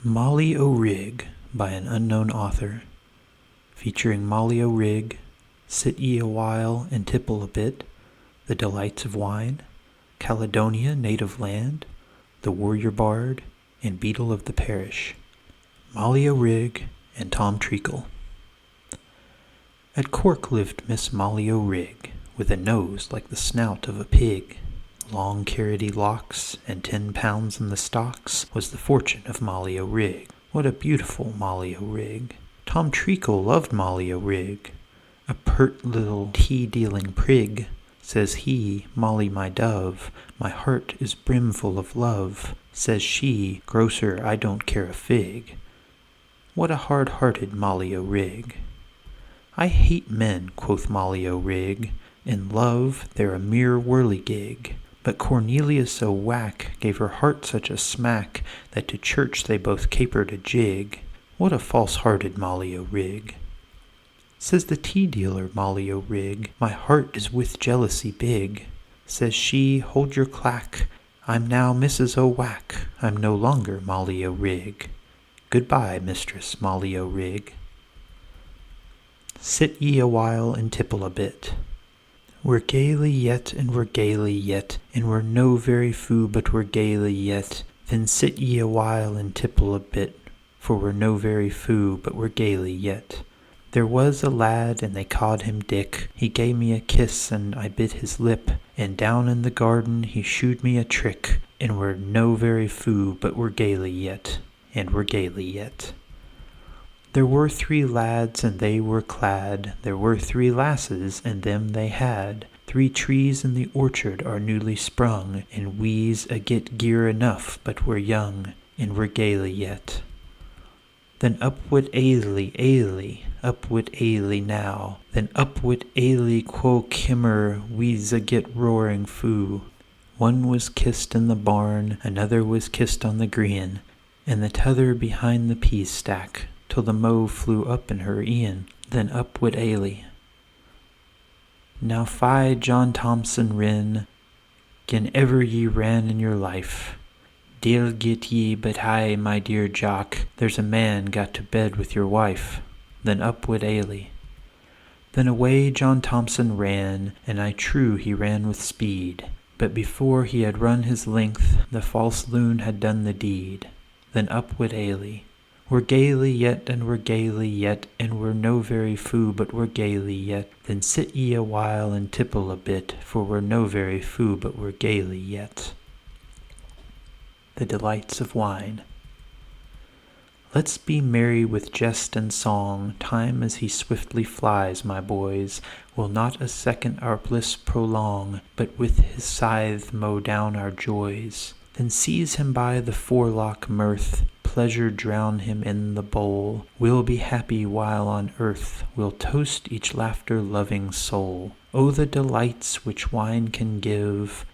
Molly O'Rig by an unknown author, featuring Molly O'Rig, Sit Ye a While and Tipple a Bit, The Delights of Wine, Caledonia, Native Land, The Warrior Bard, and Beadle of the Parish. Molly O'Rig and Tom Treacle. At Cork lived Miss Molly O'Rig, with a nose like the snout of a pig. Long carroty locks and 10 pounds in the stocks was the fortune of Molly O'Rig. What a beautiful Molly O'Rig! Tom Treacle loved Molly O'Rig. A pert little tea-dealing prig. Says he, Molly my dove, my heart is brimful of love. Says she, grocer, I don't care a fig. What a hard-hearted Molly O'Rig! I hate men, quoth Molly O'Rig. In love they're a mere whirligig. But Cornelius O'Whack gave her heart such a smack that to church they both capered a jig. What a false-hearted Molly O'Rig! Says the tea-dealer Molly O'Rig, my heart is with jealousy big. Says she, hold your clack, I'm now Mrs. O'Whack, I'm no longer Molly O'Rig. Goodbye, Mistress Molly O'Rig. Sit ye a while and tipple a bit. We're gaily yet, and we're gaily yet, and we're no very foo, but we're gaily yet. Then sit ye a while and tipple a bit, for we're no very foo, but we're gaily yet. There was a lad, and they called him Dick. He gave me a kiss, and I bit his lip, and down in the garden he shewed me a trick. And we're no very foo, but we're gaily yet, and we're gaily yet. There were 3 lads, and they were clad. There were 3 lasses, and them they had. 3 trees in the orchard are newly sprung, and we's a-get gear enough, but we're young, and we're gaily yet. Then up wit ailey, ailey, up wit ailey now. Then up wit ailey quo kimmer, we's a-get roaring foo. One was kissed in the barn, another was kissed on the green, and the t'other behind the peas stack, till the mow flew up in her e'en. Then up wit ailey. Now fie John Thompson Rynn, gin ever ye ran in your life. Deil get ye, but hi, my dear Jock, there's a man got to bed with your wife. Then up wit ailey. Then away John Thompson ran, and I true he ran with speed. But before he had run his length, the false loon had done the deed. Then up wit ailey. We're gaily yet, and we're gaily yet, and we're no very foo, but we're gaily yet. Then sit ye a while and tipple a bit, for we're no very foo, but we're gaily yet. The Delights of Wine. Let's be merry with jest and song. Time as he swiftly flies, my boys, will not a second our bliss prolong, but with his scythe mow down our joys. Then seize him by the forelock mirth, pleasure drown him in the bowl. We'll be happy while on earth, we'll toast each laughter-loving soul. Oh, the delights which wine can give!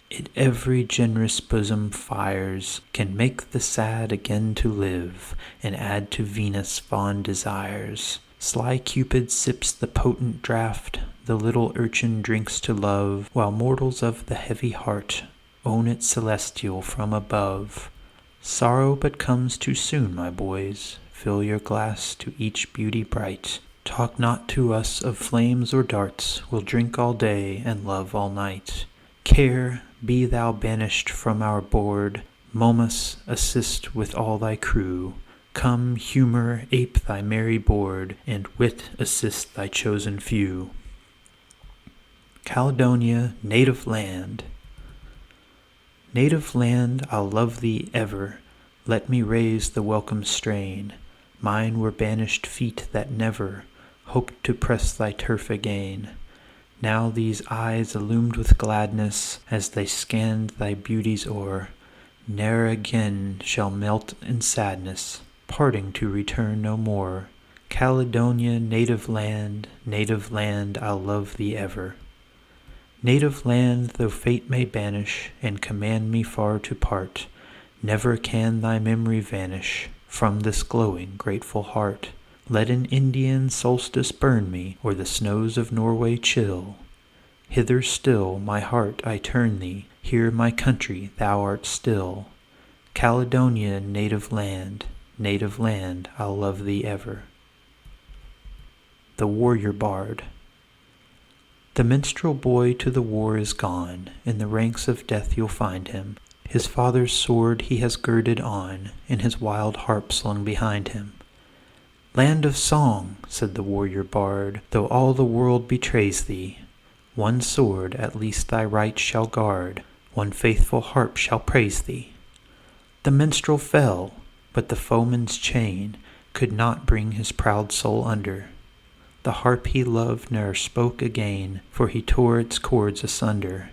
It every generous bosom fires, can make the sad again to live, and add to Venus' fond desires. Sly Cupid sips the potent draught, the little urchin drinks to love, while mortals of the heavy heart own it celestial from above. Sorrow but comes too soon, my boys. Fill your glass to each beauty bright. Talk not to us of flames or darts. We'll drink all day and love all night. Care, be thou banished from our board. Momus, assist with all thy crew. Come, humor, ape thy merry board, and wit assist thy chosen few. Caledonia, native land. Native land, I'll love thee ever. Let me raise the welcome strain. Mine were banished feet that never hoped to press thy turf again. Now these eyes illumed with gladness, as they scanned thy beauties o'er, ne'er again shall melt in sadness, parting to return no more. Caledonia, native land, I'll love thee ever. Native land, though fate may banish, and command me far to part, never can thy memory vanish from this glowing, grateful heart. Let an Indian solstice burn me, or the snows of Norway chill. Hither still, my heart, I turn thee, here my country thou art still. Caledonia, native land, I'll love thee ever. The Warrior Bard. The minstrel boy to the war is gone, in the ranks of death you'll find him. His father's sword he has girded on, and his wild harp slung behind him. Land of song, said the warrior bard, though all the world betrays thee, one sword at least thy right shall guard, one faithful harp shall praise thee. The minstrel fell, but the foeman's chain could not bring his proud soul under. The harp he loved ne'er spoke again, for he tore its cords asunder,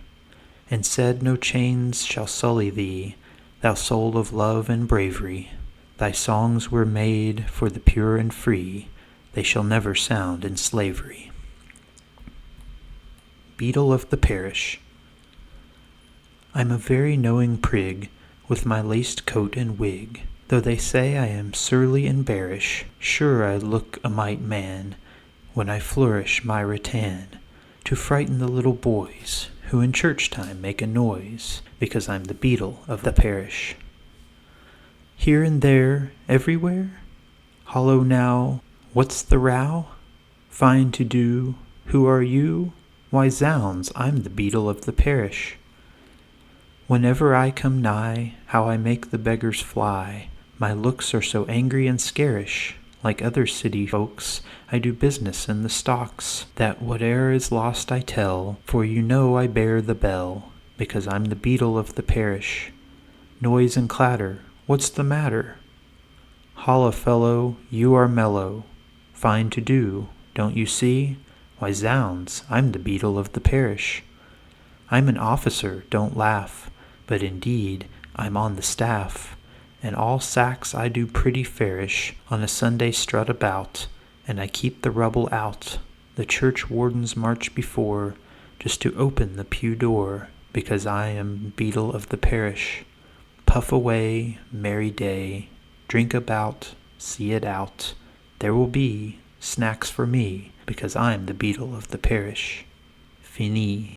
and said, no chains shall sully thee, thou soul of love and bravery. Thy songs were made for the pure and free, they shall never sound in slavery. Beadle of the Parish. I'm a very knowing prig, with my laced coat and wig, though they say I am surly and bearish, sure I look a mite man, when I flourish my rattan, to frighten the little boys, who in church time make a noise, because I'm the beadle of the parish. Here and there, everywhere? Hollow now, what's the row? Fine to do, who are you? Why zounds, I'm the beadle of the parish. Whenever I come nigh, how I make the beggars fly, my looks are so angry and scarish. Like other city folks, I do business in the stocks, that whate'er is lost I tell, for you know I bear the bell, because I'm the beadle of the parish. Noise and clatter, what's the matter? Holla, fellow, you are mellow. Fine to do, don't you see? Why zounds, I'm the beadle of the parish. I'm an officer, don't laugh, but indeed I'm on the staff. And all sacks I do pretty fairish, on a Sunday strut about, and I keep the rubble out. The church wardens march before, just to open the pew door, because I am beadle of the parish. Puff away, merry day, drink about, see it out. There will be snacks for me, because I'm the beadle of the parish. Fini.